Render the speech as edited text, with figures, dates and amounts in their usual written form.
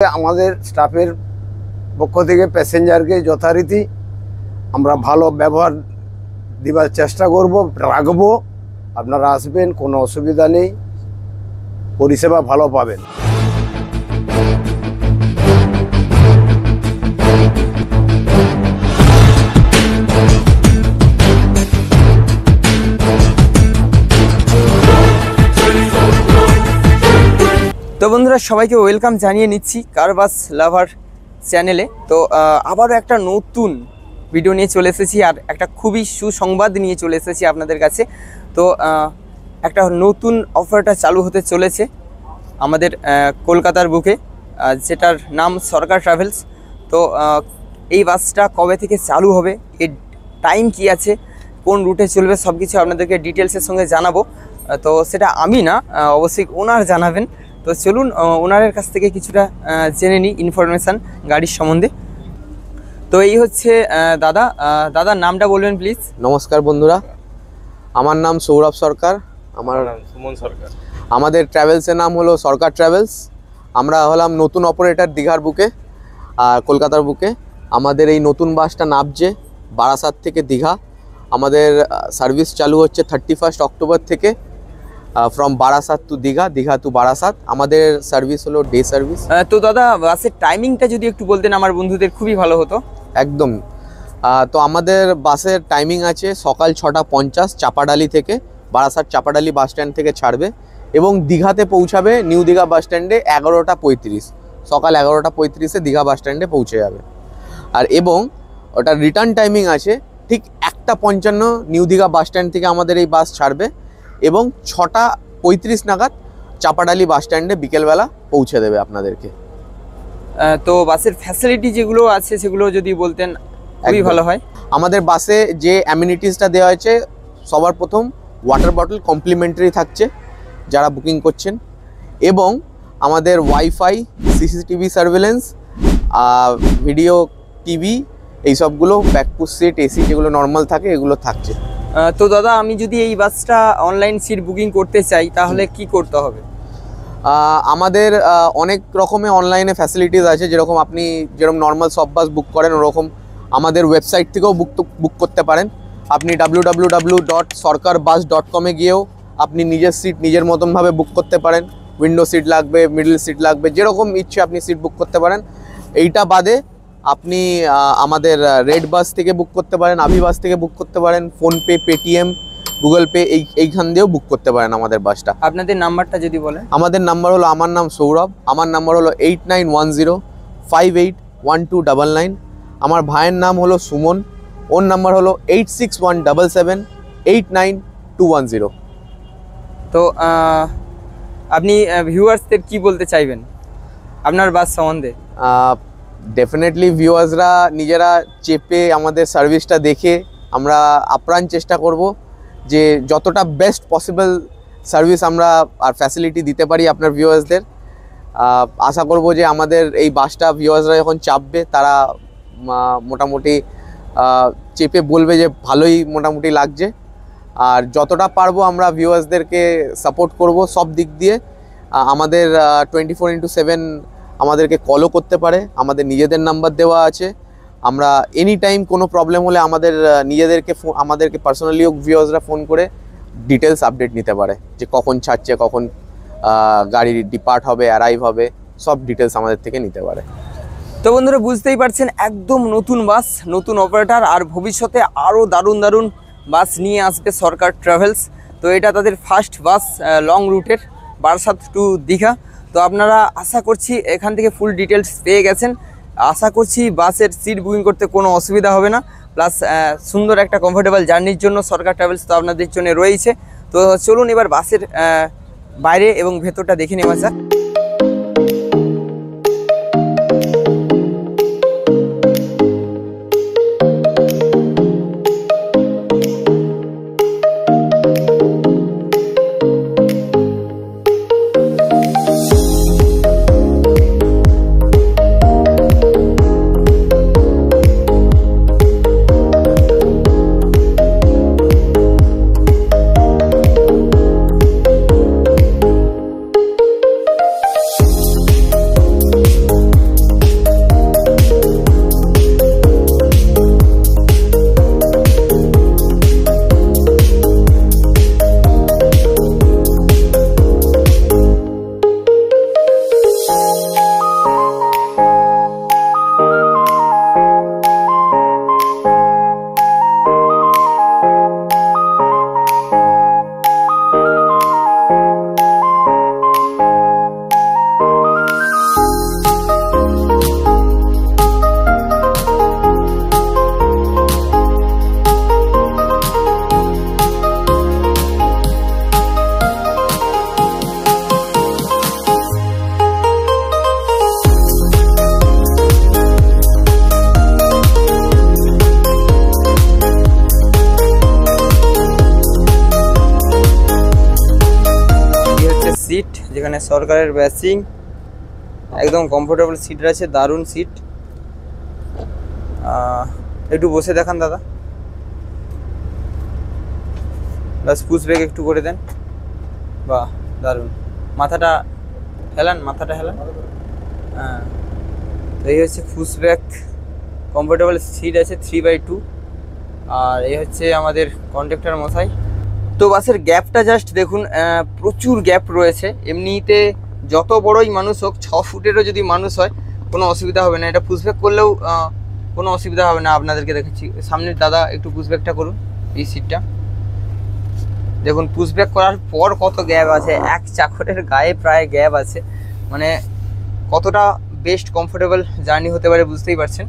আমাদের স্টাফের পক্ষ থেকে প্যাসেঞ্জারকে যথারীতি আমরা ভালো ব্যবহার দেওয়ার চেষ্টা করব, রাখবো। আপনারা আসবেন, কোনো অসুবিধা নেই, পরিষেবা ভালো পাবেন। তো বন্ধুরা, সবাইকে ওয়েলকাম জানিয়ে নিচ্ছি কার বাস লাভার চ্যানেলে। তো আবারও একটা নতুন ভিডিও নিয়ে চলে এসেছি, আর একটা খুবই সুসংবাদ নিয়ে চলে এসেছি আপনাদের কাছে। তো একটা নতুন অফারটা চালু হতে চলেছে আমাদের কলকাতার বুকে, যেটার নাম সরকার ট্রাভেলস। তো এই বাসটা কবে থেকে চালু হবে, এর টাইম কি আছে, কোন রুটে চলবে, সব কিছু আপনাদেরকে ডিটেলসের সঙ্গে জানাবো। তো সেটা আমি না, অবশ্যই ওনার জানাবেন। তো চলুন ওনারের কাছ থেকে কিছুটা জেনে নিই ইনফরমেশান গাড়ির সম্বন্ধে। তো এই হচ্ছে দাদার নামটা বলবেন প্লিজ। নমস্কার বন্ধুরা, আমার নাম সৌরভ সরকার, আমার নাম সুমন সরকার। আমাদের ট্রাভেলসের নাম হলো সরকার ট্রাভেলস। আমরা হলাম নতুন অপারেটর দীঘার বুকে আর কলকাতার বুকে। আমাদের এই নতুন বাসটা নামছে বারাসাত থেকে দীঘা। আমাদের সার্ভিস চালু হচ্ছে 31 অক্টোবর থেকে, from Barasat to Digha, Digha to Barasat. আমাদের সার্ভিস হলো ডে সার্ভিস। তো দাদা, বাসের টাইমিংটা যদি একটু বলতেন আমার বন্ধুদের খুবই ভালো হতো। একদম। তো আমাদের বাসের টাইমিং আছে সকাল 6টা 50 চাপাডালি থেকে, বারাসাত চাপাডালি বাস স্ট্যান্ড থেকে ছাড়বে এবং দীঘাতে পৌঁছাবে নিউ দীঘা বাস স্ট্যান্ডে 11টা 35, সকাল 11টা 35-এ দীঘা বাস স্ট্যান্ডে পৌঁছে যাবে। আর এবং ওটার রিটার্ন টাইমিং আছে ঠিক 1টা 55 নিউ দীঘা বাস স্ট্যান্ড থেকে আমাদের এই বাস ছাড়বে এবং 6টা 35 নাগাদ চাপাডালি বাস স্ট্যান্ডে বিকেলবেলা পৌঁছে দেবে আপনাদেরকে। তো বাসের ফ্যাসিলিটি যেগুলো আছে সেগুলো যদি বলতেন খুবই ভালো হয়। আমাদের বাসে যে অ্যামিনিটিসটা দেওয়া হয়েছে, সবার প্রথম ওয়াটার বটল কমপ্লিমেন্টারি থাকছে যারা বুকিং করছেন, এবং আমাদের wifi, CCTV surveillance, video TV, এইসবগুলো, ব্যাকপুশ সিট, এসি যেগুলো নর্মাল থাকে এগুলো থাকছে। তো দাদা, আমি যদি এই বাসটা অনলাইন সিট বুকিং করতে চাই তাহলে কি করতে হবে? আমাদের অনেক রকমের অনলাইনে ফ্যাসিলিটিস আছে, যেরকম আপনি যেরকম নর্মাল সব বাস বুক করেন ওরকম আমাদের ওয়েবসাইট থেকেও বুক করতে পারেন। আপনি www.sarkarbus.com-এ গিয়েও আপনি নিজের সিট নিজের মতনভাবে বুক করতে পারেন। উইন্ডো সিট লাগবে, মিডল সিট লাগবে, যেরকম ইচ্ছে আপনি সিট বুক করতে পারেন। এইটা বাদে আপনি আমাদের রেড বাস থেকে বুক করতে পারেন, আভি বাস থেকে বুক করতে পারেন, ফোনপে, পেটিএম, গুগল পে, এইখান দিয়েও বুক করতে পারেন আমাদের বাসটা। আপনাদের নাম্বারটা যদি বলেন। আমাদের নাম্বার হলো, আমার নাম সৌরভ, আমার নাম্বার হলো 8910581299। আমার ভাইয়ের নাম হলো সুমন, ওর নাম্বার হলো 8617789210। তো আপনি ভিউয়ার্সদের কি বলতে চাইবেন আপনার বাস সম্বন্ধে? ডেফিনেটলি ভিউয়ার্সরা নিজেরা চেপে আমাদের সার্ভিসটা দেখে আমরা আপ্রাণ চেষ্টা করব যে যতটা বেস্ট পসিবল সার্ভিস আমরা আর ফ্যাসিলিটি দিতে পারি আপনার ভিউয়ার্সদের। আশা করব যে আমাদের এই বাসটা ভিউয়ার্সরা যখন চাপবে তারা মোটামুটি চেপে বলবে যে ভালোই মোটামুটি লাগছে। আর যতটা পারবো আমরা ভিউয়ার্সদেরকে সাপোর্ট করব সব দিক দিয়ে। আমাদের 24x7 আমাদেরকে কলও করতে পারে, আমাদের নিজেদের নাম্বার দেওয়া আছে। আমরা এনি টাইম কোনো প্রবলেম হলে আমাদের আমাদেরকে পার্সোনালিও ভিউয়ার্সরা ফোন করে ডিটেলস আপডেট নিতে পারে, যে কখন ছাড়ছে, কখন গাড়ি ডিপার্ট হবে, অ্যারাইভ হবে, সব ডিটেলস আমাদের থেকে নিতে পারে। তো বন্ধুরা, বুঝতেই পারছেন একদম নতুন বাস, নতুন অপারেটর, আর ভবিষ্যতে আরও দারুণ দারুণ বাস নিয়ে আসবে সরকার ট্রাভেলস। তো এটা তাদের ফার্স্ট বাস লং রুটের, বারাসাত টু দীঘা। তো আপনারা আশা করছি এখান থেকে ফুল ডিটেলস পেয়ে গেছেন। আশা করছি বাসের সিট বুকিং করতে কোনো অসুবিধা হবে না, প্লাস সুন্দর একটা কমফোর্টেবল জার্নির জন্য সরকার ট্রাভেলস তো আপনাদের জন্য রয়েছে। তো চলুন এবার বাসের বাইরে এবং ভেতরটা দেখে নেওয়া যাক। সরকারের ব্যাসিং, একদম কমফোর্টেবল সিট আছে, দারুণ সিট। একটু বসে দেখান দাদা, প্লাস পুশ ব্রেক একটু করে দেন। বাহ দারুণ, মাথাটা হেলান, মাথাটা হেলান। হ্যাঁ, তো এই হচ্ছে পুশ ব্রেক, কমফোর্টেবল সিট আছে 3/2। আর এই হচ্ছে আমাদের কন্ডাক্টর মশাই। তো বাসের গ্যাপটা জাস্ট দেখুন, প্রচুর গ্যাপ রয়েছে। এমনিতে যত বড়ই মানুষ হোক, 6 ফুটেরও যদি মানুষ হয় কোনো অসুবিধা হবে না। এটা পুশব্যাক করলেও কোনো অসুবিধা হবে না। আপনাদেরকে দেখেছি সামনের দাদা, একটু পুশব্যাকটা করুন। এই সিটটা দেখুন, পুশব্যাক করার পর কত গ্যাপ আছে, এক চাকরের গায়ে প্রায় গ্যাপ আছে। মানে কতটা বেস্ট কমফোর্টেবল জার্নি হতে পারে বুঝতেই পারছেন।